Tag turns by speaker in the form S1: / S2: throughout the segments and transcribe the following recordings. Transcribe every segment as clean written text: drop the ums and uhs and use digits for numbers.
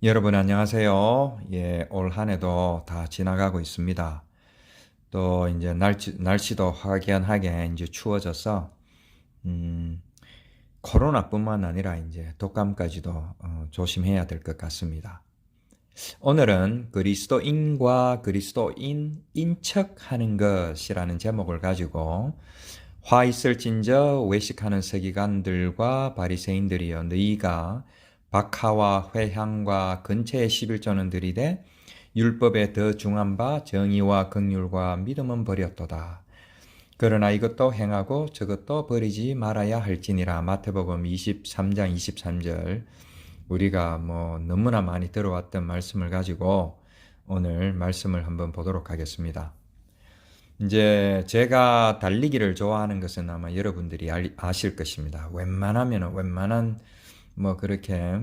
S1: 여러분 안녕하세요. 예, 올 한 해도 다 지나가고 있습니다. 또 이제 날씨도 확연하게 이제 추워져서 음, 코로나뿐만 아니라 이제 독감까지도 조심해야 될 것 같습니다. 오늘은 그리스도인과 그리스도인 인척하는 것이라는 제목을 가지고 화 있을진저 외식하는 서기관들과 바리새인들이여 너희가 박하와 회향과 근처의 11조는 들이되 율법에 더 중한 바 정의와 긍휼과 믿음은 버렸도다. 그러나 이것도 행하고 저것도 버리지 말아야 할지니라. 마태복음 23장 23절. 우리가 너무나 많이 들어왔던 말씀을 가지고 오늘 말씀을 한번 보도록 하겠습니다. 이제 제가 달리기를 좋아하는 것은 아마 여러분들이 아실 것입니다. 웬만한 그렇게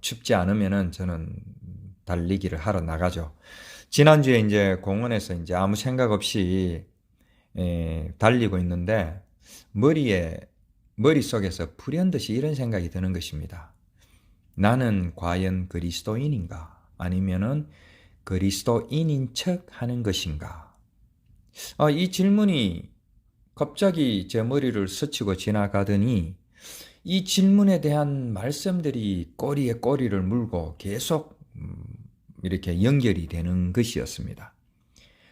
S1: 춥지 않으면은 저는 달리기를 하러 나가죠. 지난주에 이제 공원에서 이제 아무 생각 없이 달리고 있는데 머릿속에서 불현듯이 이런 생각이 드는 것입니다. 나는 과연 그리스도인인가? 아니면은 그리스도인인 척 하는 것인가? 이 질문이 갑자기 제 머리를 스치고 지나가더니 이 질문에 대한 말씀들이 꼬리에 꼬리를 물고 계속 이렇게 연결이 되는 것이었습니다.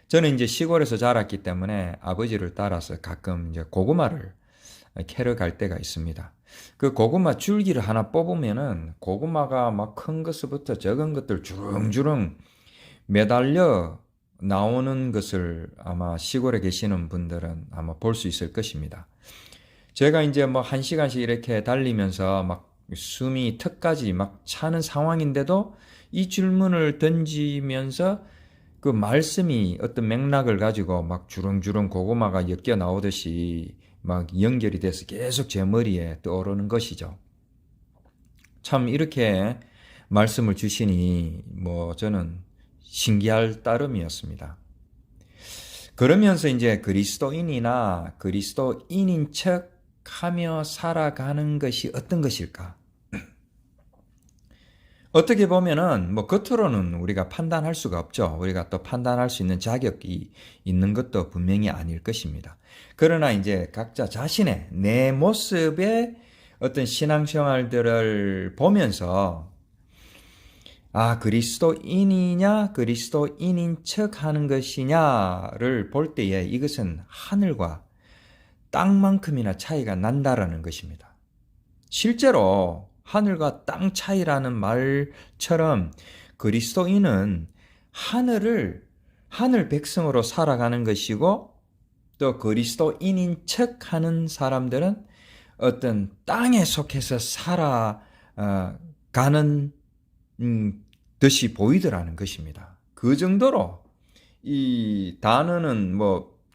S1: 저는 이제 시골에서 자랐기 때문에 아버지를 따라서 가끔 이제 고구마를 캐러 갈 때가 있습니다. 그 고구마 줄기를 하나 뽑으면은 고구마가 막 큰 것부터 적은 것들 주렁주렁 매달려 나오는 것을 아마 시골에 계시는 분들은 아마 볼 수 있을 것입니다. 제가 이제 한 시간씩 이렇게 달리면서 막 숨이 턱까지 막 차는 상황인데도 이 질문을 던지면서 그 말씀이 어떤 맥락을 가지고 막 주렁주렁 고구마가 엮여 나오듯이 막 연결이 돼서 계속 제 머리에 떠오르는 것이죠. 참 이렇게 말씀을 주시니 저는 신기할 따름이었습니다. 그러면서 이제 그리스도인이나 그리스도인인 척 하며 살아가는 것이 어떤 것일까? 어떻게 보면은 겉으로는 우리가 판단할 수가 없죠. 우리가 또 판단할 수 있는 자격이 있는 것도 분명히 아닐 것입니다. 그러나 이제 각자 자신의 내 모습의 어떤 신앙생활들을 보면서 그리스도인이냐 그리스도인인 척 하는 것이냐를 볼 때에 이것은 하늘과 땅만큼이나 차이가 난다라는 것입니다. 실제로 하늘과 땅 차이라는 말처럼 그리스도인은 하늘 백성으로 살아가는 것이고 또 그리스도인인 척 하는 사람들은 어떤 땅에 속해서 살아가는 듯이 보이더라는 것입니다. 그 정도로 이 단어는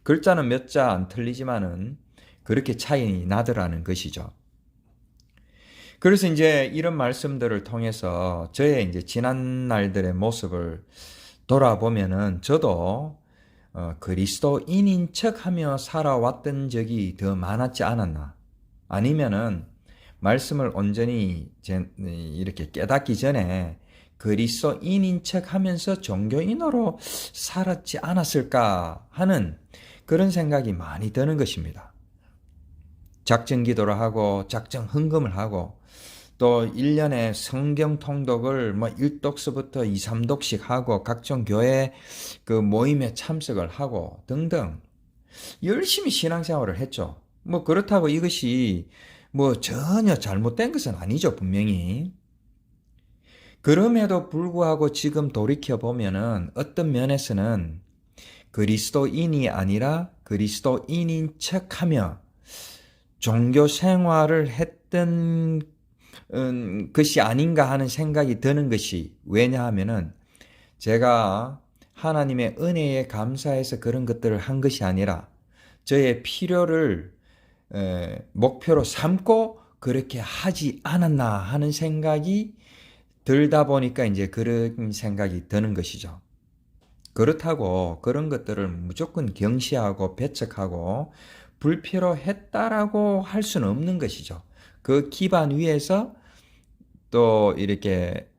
S1: 글자는 몇 자 안 틀리지만은 그렇게 차이 나더라는 것이죠. 그래서 이제 이런 말씀들을 통해서 저의 이제 지난 날들의 모습을 돌아보면은 저도 그리스도인인 척하며 살아왔던 적이 더 많았지 않았나? 아니면은 말씀을 온전히 이렇게 깨닫기 전에 그리스도인인 척하면서 종교인으로 살았지 않았을까 하는 그런 생각이 많이 드는 것입니다. 작정 기도를 하고 작정 헌금을 하고 또 1년에 성경 통독을 1독서부터 2, 3독씩 하고 각종 교회 그 모임에 참석을 하고 등등 열심히 신앙생활을 했죠. 그렇다고 이것이 전혀 잘못된 것은 아니죠, 분명히. 그럼에도 불구하고 지금 돌이켜보면은 어떤 면에서는 그리스도인이 아니라 그리스도인인 척하며 종교 생활을 했던 것이 아닌가 하는 생각이 드는 것이 왜냐하면은 제가 하나님의 은혜에 감사해서 그런 것들을 한 것이 아니라 저의 필요를 목표로 삼고 그렇게 하지 않았나 하는 생각이 들다 보니까 이제 그런 생각이 드는 것이죠. 그렇다고 그런 것들을 무조건 경시하고 배척하고 불필요했다라고 할 수는 없는 것이죠. 그 기반 위에서 또 이렇게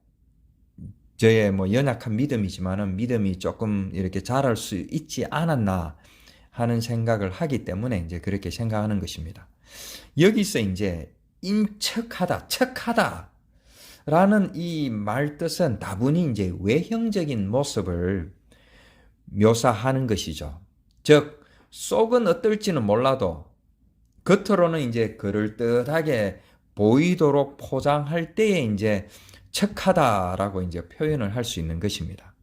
S1: 저의 뭐 연약한 믿음이지만은 믿음이 조금 이렇게 자랄 수 있지 않았나 하는 생각을 하기 때문에 이제 그렇게 생각하는 것입니다. 여기서 이제 인척하다, 척하다 라는 이 말 뜻은 다분히 이제 외형적인 모습을 묘사하는 것이죠. 즉, 속은 어떨지는 몰라도 겉으로는 이제 그럴듯하게 보이도록 포장할 때에 이제 척하다라고 이제 표현을 할 수 있는 것입니다.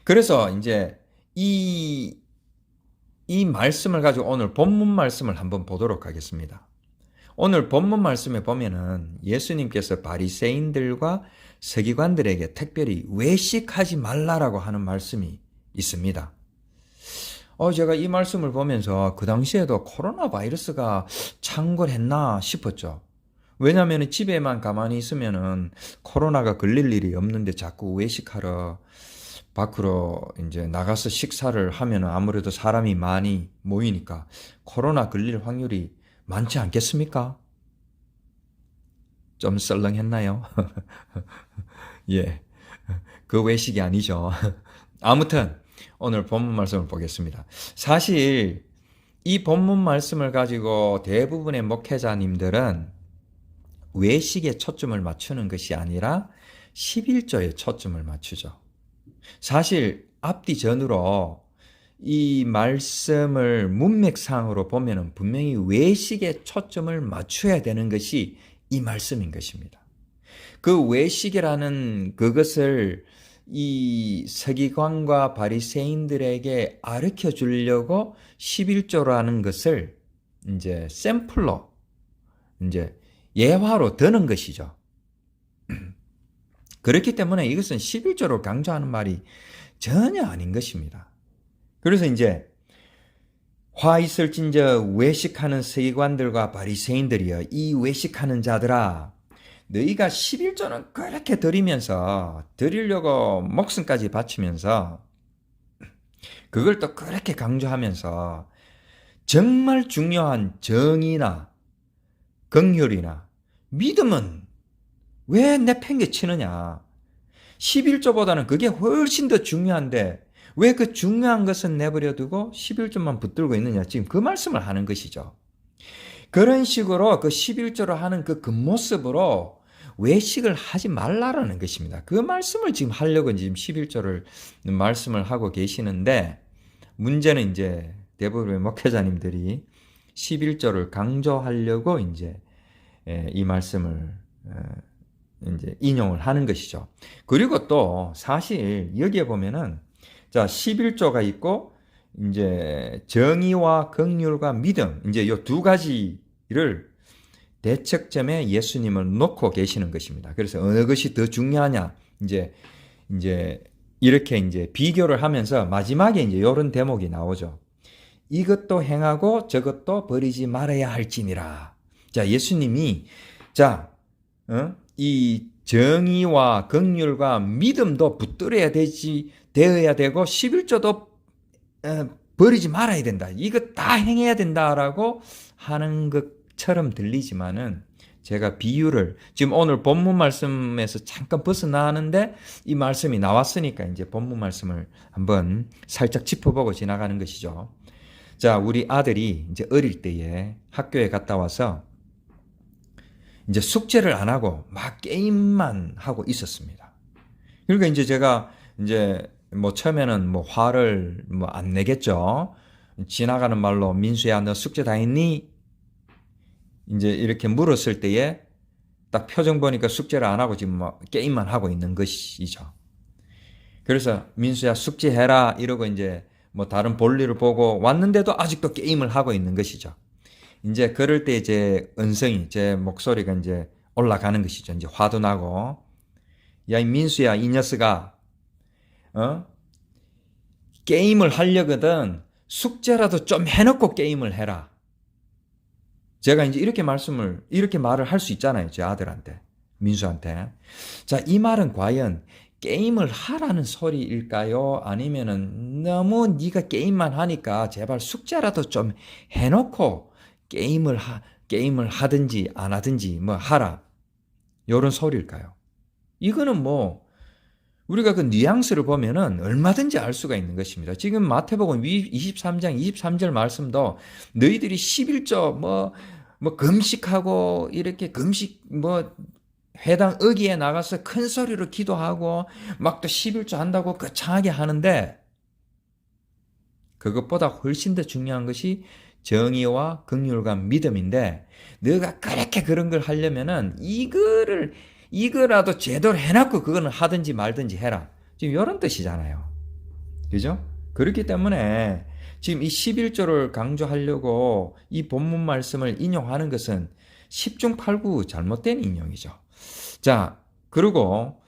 S1: 그래서 이제 이 말씀을 가지고 오늘 본문 말씀을 한번 보도록 하겠습니다. 오늘 본문 말씀에 보면은 예수님께서 바리새인들과 서기관들에게 특별히 외식하지 말라라고 하는 말씀이 있습니다. 제가 이 말씀을 보면서 그 당시에도 코로나 바이러스가 창궐했나 싶었죠. 왜냐하면 집에만 가만히 있으면은 코로나가 걸릴 일이 없는데 자꾸 외식하러 밖으로 이제 나가서 식사를 하면 아무래도 사람이 많이 모이니까 코로나 걸릴 확률이 많지 않겠습니까? 좀 썰렁했나요? 예. 그 외식이 아니죠. 아무튼 오늘 본문 말씀을 보겠습니다. 사실 이 본문 말씀을 가지고 대부분의 목회자님들은 외식에 초점을 맞추는 것이 아니라 11조에 초점을 맞추죠. 사실 앞뒤 전으로 이 말씀을 문맥상으로 보면은 분명히 외식에 초점을 맞춰야 되는 것이 이 말씀인 것입니다. 그 외식이라는 그것을 이 서기관과 바리새인들에게 가르쳐 주려고 11조라는 것을 이제 샘플로 이제 예화로 드는 것이죠. 그렇기 때문에 이것은 11조를 강조하는 말이 전혀 아닌 것입니다. 그래서 이제 화 있을진저 외식하는 서기관들과 바리새인들이여 이 외식하는 자들아 너희가 11조는 그렇게 드리려고 목숨까지 바치면서 그걸 또 그렇게 강조하면서 정말 중요한 정의나 긍휼이나 믿음은 왜 내팽개치느냐. 11조보다는 그게 훨씬 더 중요한데 왜 그 중요한 것은 내버려 두고 11조만 붙들고 있느냐. 지금 그 말씀을 하는 것이죠. 그런 식으로 그 11조를 하는 그 겉모습으로 외식을 하지 말라라는 것입니다. 그 말씀을 지금 하려고 지금 11조를 말씀을 하고 계시는데 문제는 이제 대부분의 목회자님들이 11조를 강조하려고 이제 이 말씀을 이제 인용을 하는 것이죠. 그리고 또 사실 여기에 보면은 자 11조가 있고 이제 정의와 긍휼과 믿음 이제 이 두 가지를 대척점에 예수님을 놓고 계시는 것입니다. 그래서 어느 것이 더 중요하냐 이제 이렇게 이제 비교를 하면서 마지막에 이제 이런 대목이 나오죠. 이것도 행하고 저것도 버리지 말아야 할지니라. 자 예수님이 이 정의와 긍휼과 믿음도 되어야 되고 11조도 버리지 말아야 된다. 이거 다 행해야 된다라고 하는 것처럼 들리지만은 제가 비유를 지금 오늘 본문 말씀에서 잠깐 벗어나는데 이 말씀이 나왔으니까 이제 본문 말씀을 한번 살짝 짚어보고 지나가는 것이죠. 자, 우리 아들이 이제 어릴 때에 학교에 갔다 와서 이제 숙제를 안 하고 막 게임만 하고 있었습니다. 그러니까 이제 제가 이제 뭐 처음에는 뭐 화를 뭐 안 내겠죠. 지나가는 말로 민수야 너 숙제 다 했니? 이제 이렇게 물었을 때에 딱 표정 보니까 숙제를 안 하고 지금 뭐 게임만 하고 있는 것이죠. 그래서 민수야 숙제해라 이러고 이제 뭐 다른 볼일을 보고 왔는데도 아직도 게임을 하고 있는 것이죠. 이제 그럴 때 제 음성이 제 목소리가 이제 올라가는 것이죠. 이제 화도 나고 야 이 민수야 이 녀석아 게임을 하려거든 숙제라도 좀 해놓고 게임을 해라. 제가 이제 이렇게 말을 할 수 있잖아요. 제 아들한테, 민수한테. 자, 이 말은 과연 게임을 하라는 소리일까요? 아니면은 너무 네가 게임만 하니까 제발 숙제라도 좀 해놓고 게임을 게임을 하든지 안 하든지 뭐 하라. 요런 소리일까요? 이거는 뭐 우리가 그 뉘앙스를 보면은 얼마든지 알 수가 있는 것입니다. 지금 마태복음 23장 23절 말씀도 너희들이 11조 뭐 금식하고 이렇게 금식 뭐 회당 어기에 나가서 큰 소리로 기도하고 막 또 11조 한다고 거창하게 하는데 그것보다 훨씬 더 중요한 것이 정의와 긍휼과 믿음인데 너가 그렇게 그런 걸 하려면은 이거라도 제대로 해놨고 그거는 하든지 말든지 해라. 지금 이런 뜻이잖아요. 그죠? 그렇기 때문에 지금 이 11조를 강조하려고 이 본문 말씀을 인용하는 것은 10중 8구 잘못된 인용이죠. 자, 그리고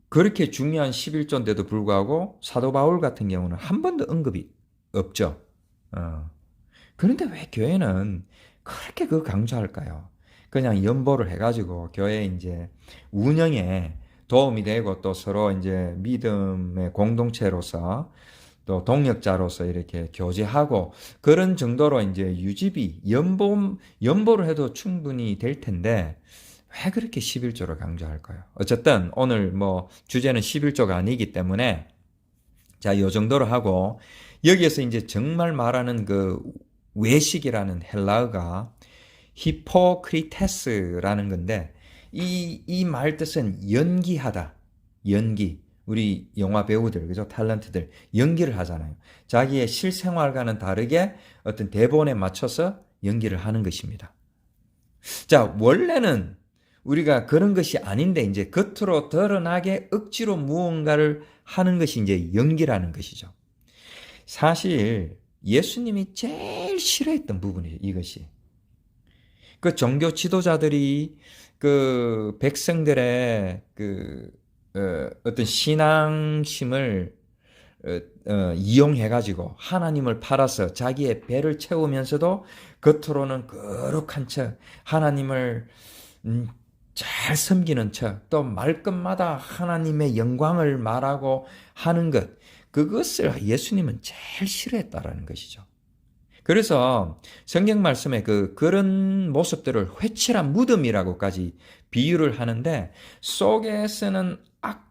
S1: 그렇게 중요한 11조인데도 불구하고 사도 바울 같은 경우는 한 번도 언급이 없죠. 그런데 왜 교회는 그렇게 그거 강조할까요? 그냥 연보를 해가지고 교회 이제 운영에 도움이 되고 또 서로 이제 믿음의 공동체로서 또 동역자로서 이렇게 교제하고 그런 정도로 이제 유지비, 연보를 해도 충분히 될 텐데 왜 그렇게 11조를 강조할까요? 어쨌든 오늘 뭐 주제는 11조가 아니기 때문에 자, 요 정도로 하고 여기에서 이제 정말 말하는 그 외식이라는 헬라어가 히포크리테스라는 건데 이 말 뜻은 연기하다. 연기. 우리 영화 배우들, 그죠? 탤런트들 연기를 하잖아요. 자기의 실생활과는 다르게 어떤 대본에 맞춰서 연기를 하는 것입니다. 자, 원래는 우리가 그런 것이 아닌데 이제 겉으로 드러나게 억지로 무언가를 하는 것이 이제 연기라는 것이죠. 사실 예수님이 제일 싫어했던 부분이에요, 이것이. 그 종교 지도자들이 그 백성들의 그 어떤 신앙심을 이용해가지고 하나님을 팔아서 자기의 배를 채우면서도 겉으로는 거룩한 척 하나님을 잘 섬기는 척 또 말끝마다 하나님의 영광을 말하고 하는 것 그것을 예수님은 제일 싫어했다라는 것이죠. 그래서 성경 말씀에 그런 모습들을 회칠한 무덤이라고까지 비유를 하는데 속에서는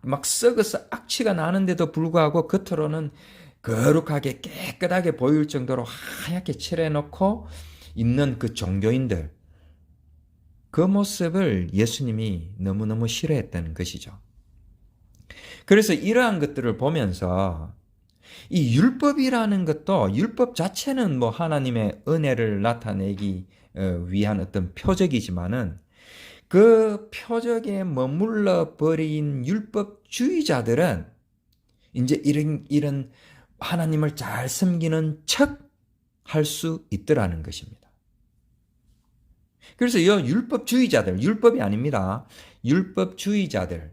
S1: 막 썩어서 악취가 나는데도 불구하고 겉으로는 거룩하게 깨끗하게 보일 정도로 하얗게 칠해놓고 있는 그 종교인들 그 모습을 예수님이 너무너무 싫어했다는 것이죠. 그래서 이러한 것들을 보면서 이 율법이라는 것도 율법 자체는 뭐 하나님의 은혜를 나타내기 위한 어떤 표적이지만은 그 표적에 머물러 버린 율법주의자들은 이제 이런 하나님을 잘 섬기는 척 할 수 있더라는 것입니다. 그래서 이 율법주의자들, 율법이 아닙니다. 율법주의자들.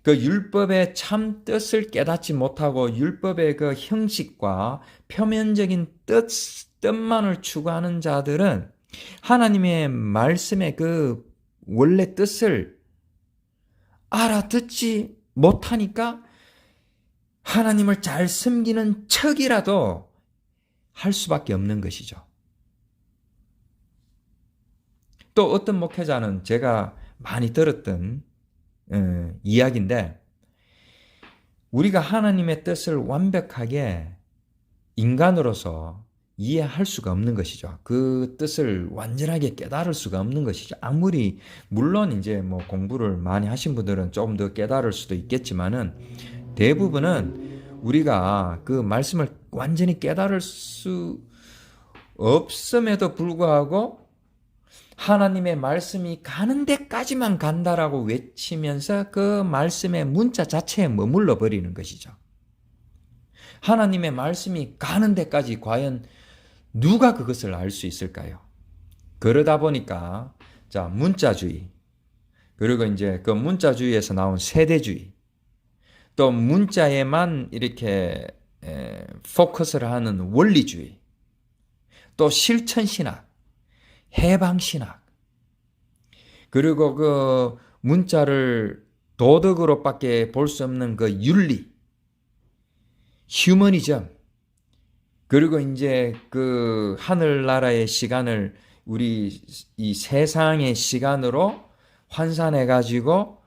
S1: 그 율법의 참 뜻을 깨닫지 못하고 율법의 그 형식과 표면적인 뜻만을 추구하는 자들은 하나님의 말씀의 그 원래 뜻을 알아듣지 못하니까 하나님을 잘 섬기는 척이라도 할 수밖에 없는 것이죠. 또 어떤 목회자는 제가 많이 들었던 이야기인데 우리가 하나님의 뜻을 완벽하게 인간으로서 이해할 수가 없는 것이죠. 그 뜻을 완전하게 깨달을 수가 없는 것이죠. 아무리 물론 이제 뭐 공부를 많이 하신 분들은 조금 더 깨달을 수도 있겠지만은 대부분은 우리가 그 말씀을 완전히 깨달을 수 없음에도 불구하고 하나님의 말씀이 가는 데까지만 간다라고 외치면서 그 말씀의 문자 자체에 머물러 버리는 것이죠. 하나님의 말씀이 가는 데까지 과연 누가 그것을 알 수 있을까요? 그러다 보니까 자, 문자주의 그리고 이제 그 문자주의에서 나온 세대주의 또 문자에만 이렇게 포커스를 하는 원리주의 또 실천신학 해방신학 그리고 그 문자를 도덕으로밖에 볼 수 없는 그 윤리 휴머니즘 그리고 이제 그 하늘나라의 시간을 우리 이 세상의 시간으로 환산해 가지고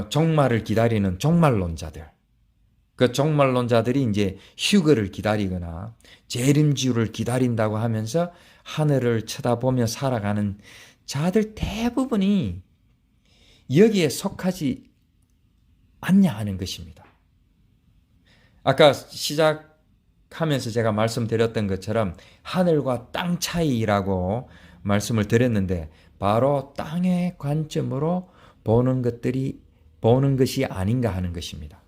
S1: 종말을 기다리는 종말론자들. 그 종말론자들이 이제 휴거를 기다리거나 재림주를 기다린다고 하면서 하늘을 쳐다보며 살아가는 자들 대부분이 여기에 속하지 않냐 하는 것입니다. 아까 시작하면서 제가 말씀드렸던 것처럼 하늘과 땅 차이라고 말씀을 드렸는데 바로 땅의 관점으로 보는 것이 아닌가 하는 것입니다.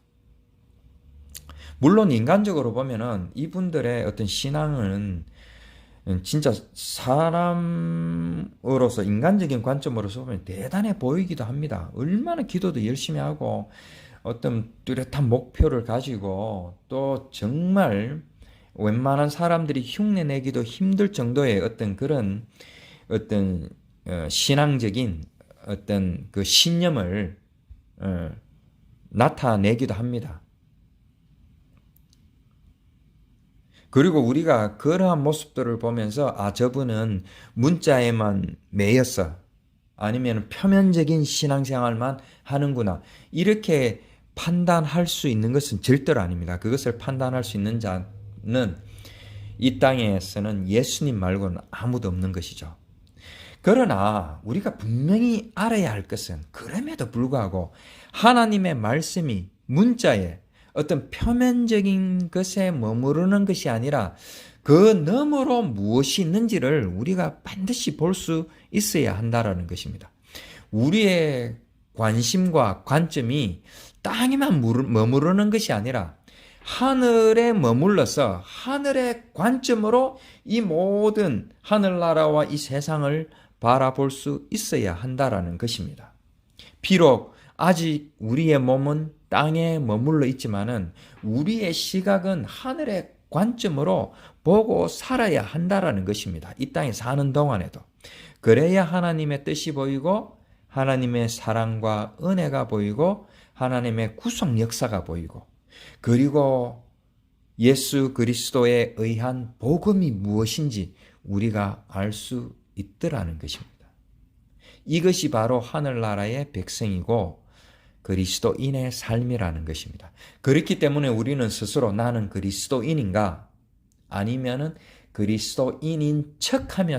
S1: 물론 인간적으로 보면은 이분들의 어떤 신앙은 진짜 사람으로서 인간적인 관점으로서 보면 대단해 보이기도 합니다. 얼마나 기도도 열심히 하고 어떤 뚜렷한 목표를 가지고 또 정말 웬만한 사람들이 흉내내기도 힘들 정도의 어떤 그런 어떤 신앙적인 어떤 그 신념을 나타내기도 합니다. 그리고 우리가 그러한 모습들을 보면서 저분은 문자에만 매였어. 아니면 표면적인 신앙생활만 하는구나. 이렇게 판단할 수 있는 것은 절대로 아닙니다. 그것을 판단할 수 있는 자는 이 땅에서는 예수님 말고는 아무도 없는 것이죠. 그러나 우리가 분명히 알아야 할 것은 그럼에도 불구하고 하나님의 말씀이 문자에 어떤 표면적인 것에 머무르는 것이 아니라 그 너머로 무엇이 있는지를 우리가 반드시 볼 수 있어야 한다라는 것입니다. 우리의 관심과 관점이 땅에만 머무르는 것이 아니라 하늘에 머물러서 하늘의 관점으로 이 모든 하늘나라와 이 세상을 바라볼 수 있어야 한다라는 것입니다. 비록 아직 우리의 몸은 땅에 머물러 있지만은 우리의 시각은 하늘의 관점으로 보고 살아야 한다라는 것입니다. 이 땅에 사는 동안에도. 그래야 하나님의 뜻이 보이고 하나님의 사랑과 은혜가 보이고 하나님의 구속 역사가 보이고 그리고 예수 그리스도에 의한 복음이 무엇인지 우리가 알 수 있더라는 것입니다. 이것이 바로 하늘나라의 백성이고 그리스도인의 삶이라는 것입니다. 그렇기 때문에 우리는 스스로 나는 그리스도인인가 아니면은 그리스도인인 척하며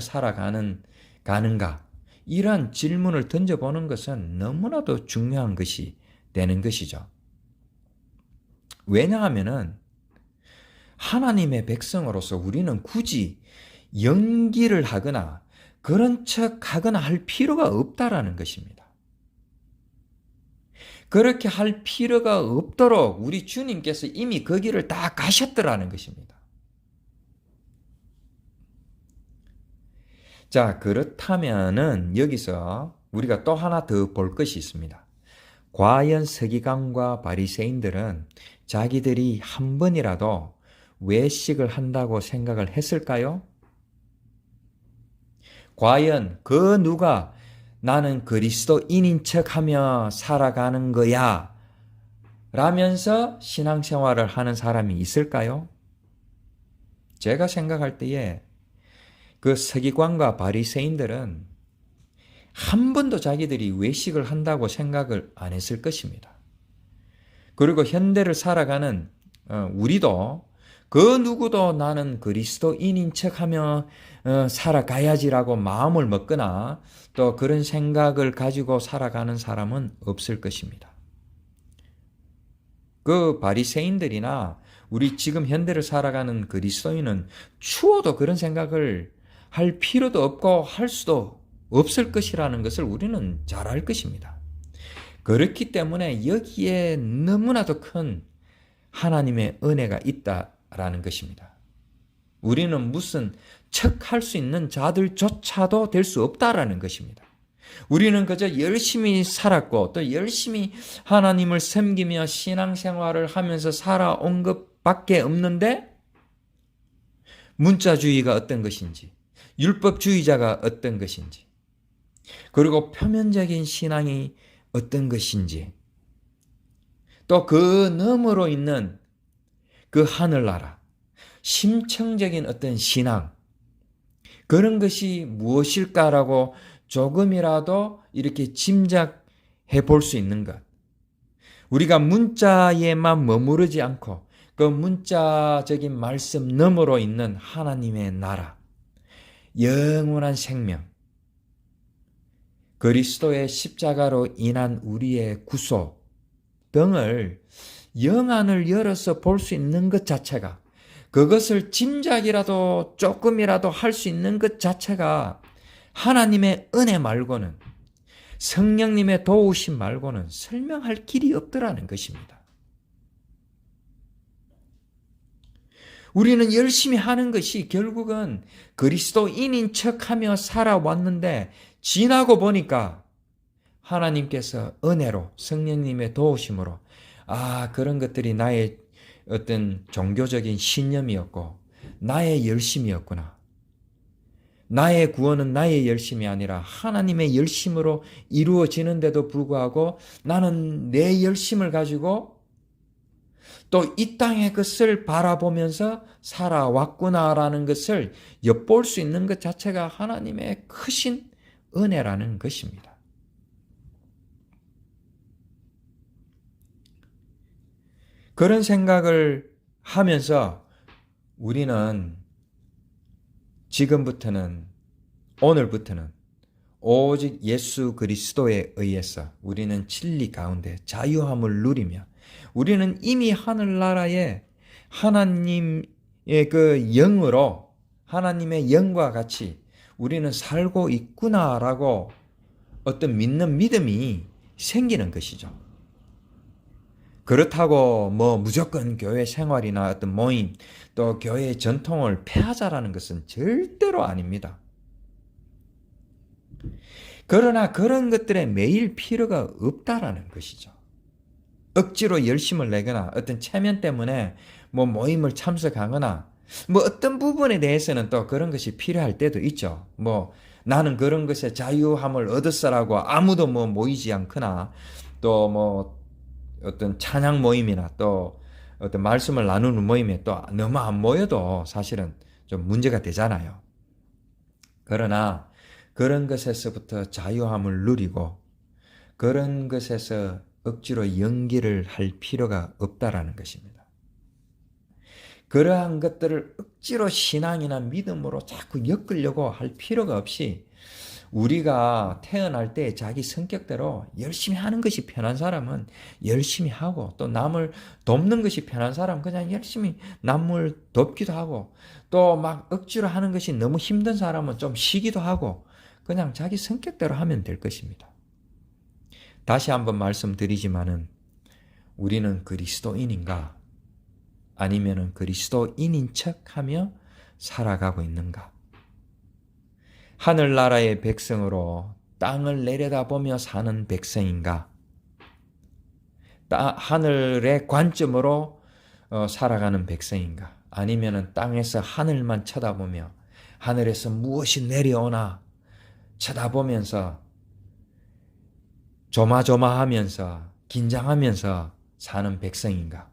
S1: 가는가 이러한 질문을 던져보는 것은 너무나도 중요한 것이 되는 것이죠. 왜냐하면은 하나님의 백성으로서 우리는 굳이 연기를 하거나 그런 척 하거나 할 필요가 없다라는 것입니다. 그렇게 할 필요가 없도록 우리 주님께서 이미 그 길을 다 가셨더라는 것입니다. 자, 그렇다면은 여기서 우리가 또 하나 더 볼 것이 있습니다. 과연 서기관과 바리새인들은 자기들이 한 번이라도 외식을 한다고 생각을 했을까요? 과연 그 누가 나는 그리스도인인 척하며 살아가는 거야 라면서 신앙생활을 하는 사람이 있을까요? 제가 생각할 때에 그 서기관과 바리새인들은 한 번도 자기들이 외식을 한다고 생각을 안 했을 것입니다. 그리고 현대를 살아가는 우리도 그 누구도 나는 그리스도인인 척하며 살아가야지라고 마음을 먹거나 또 그런 생각을 가지고 살아가는 사람은 없을 것입니다. 그 바리새인들이나 우리 지금 현대를 살아가는 그리스도인은 추워도 그런 생각을 할 필요도 없고 할 수도 없을 것이라는 것을 우리는 잘 알 것입니다. 그렇기 때문에 여기에 너무나도 큰 하나님의 은혜가 있다라는 것입니다. 우리는 무슨 척할 수 있는 자들조차도 될 수 없다라는 것입니다. 우리는 그저 열심히 살았고 또 열심히 하나님을 섬기며 신앙생활을 하면서 살아온 것밖에 없는데 문자주의가 어떤 것인지 율법주의자가 어떤 것인지 그리고 표면적인 신앙이 어떤 것인지 또 그 너머로 있는 그 하늘나라 심층적인 어떤 신앙, 그런 것이 무엇일까라고 조금이라도 이렇게 짐작해 볼 수 있는 것. 우리가 문자에만 머무르지 않고 그 문자적인 말씀 너머로 있는 하나님의 나라, 영원한 생명, 그리스도의 십자가로 인한 우리의 구속 등을 영안을 열어서 볼 수 있는 것 자체가, 그것을 짐작이라도 조금이라도 할 수 있는 것 자체가 하나님의 은혜 말고는, 성령님의 도우심 말고는 설명할 길이 없더라는 것입니다. 우리는 열심히 하는 것이 결국은 그리스도인인 척하며 살아왔는데, 지나고 보니까 하나님께서 은혜로 성령님의 도우심으로 그런 것들이 나의 어떤 종교적인 신념이었고 나의 열심이었구나. 나의 구원은 나의 열심이 아니라 하나님의 열심으로 이루어지는데도 불구하고 나는 내 열심을 가지고 또 이 땅의 것을 바라보면서 살아왔구나라는 것을 엿볼 수 있는 것 자체가 하나님의 크신 은혜라는 것입니다. 그런 생각을 하면서 우리는 지금부터는, 오늘부터는 오직 예수 그리스도에 의해서 우리는 진리 가운데 자유함을 누리며, 우리는 이미 하늘나라에 하나님의 그 영으로, 하나님의 영과 같이 우리는 살고 있구나라고 어떤 믿는 믿음이 생기는 것이죠. 그렇다고 무조건 교회 생활이나 어떤 모임, 또 교회의 전통을 폐하자라는 것은 절대로 아닙니다. 그러나 그런 것들에 매일 필요가 없다라는 것이죠. 억지로 열심을 내거나 어떤 체면 때문에 모임을 참석하거나 어떤 부분에 대해서는 또 그런 것이 필요할 때도 있죠. 나는 그런 것에 자유함을 얻었어라고 아무도 모이지 않거나, 또 어떤 찬양 모임이나 또 어떤 말씀을 나누는 모임에 또 너무 안 모여도 사실은 좀 문제가 되잖아요. 그러나 그런 것에서부터 자유함을 누리고 그런 것에서 억지로 연기를 할 필요가 없다라는 것입니다. 그러한 것들을 억지로 신앙이나 믿음으로 자꾸 엮으려고 할 필요가 없이, 우리가 태어날 때 자기 성격대로 열심히 하는 것이 편한 사람은 열심히 하고, 또 남을 돕는 것이 편한 사람은 그냥 열심히 남을 돕기도 하고, 또 막 억지로 하는 것이 너무 힘든 사람은 좀 쉬기도 하고, 그냥 자기 성격대로 하면 될 것입니다. 다시 한번 말씀드리지만은, 우리는 그리스도인인가 아니면은 그리스도인인 척하며 살아가고 있는가? 하늘나라의 백성으로 땅을 내려다보며 사는 백성인가? 하늘의 관점으로 살아가는 백성인가? 아니면은 땅에서 하늘만 쳐다보며 하늘에서 무엇이 내려오나 쳐다보면서 조마조마하면서 긴장하면서 사는 백성인가?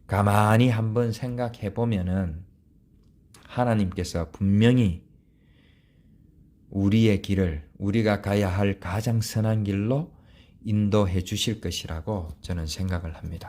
S1: 가만히 한번 생각해 보면은 하나님께서 분명히 우리의 길을, 우리가 가야 할 가장 선한 길로 인도해 주실 것이라고 저는 생각을 합니다.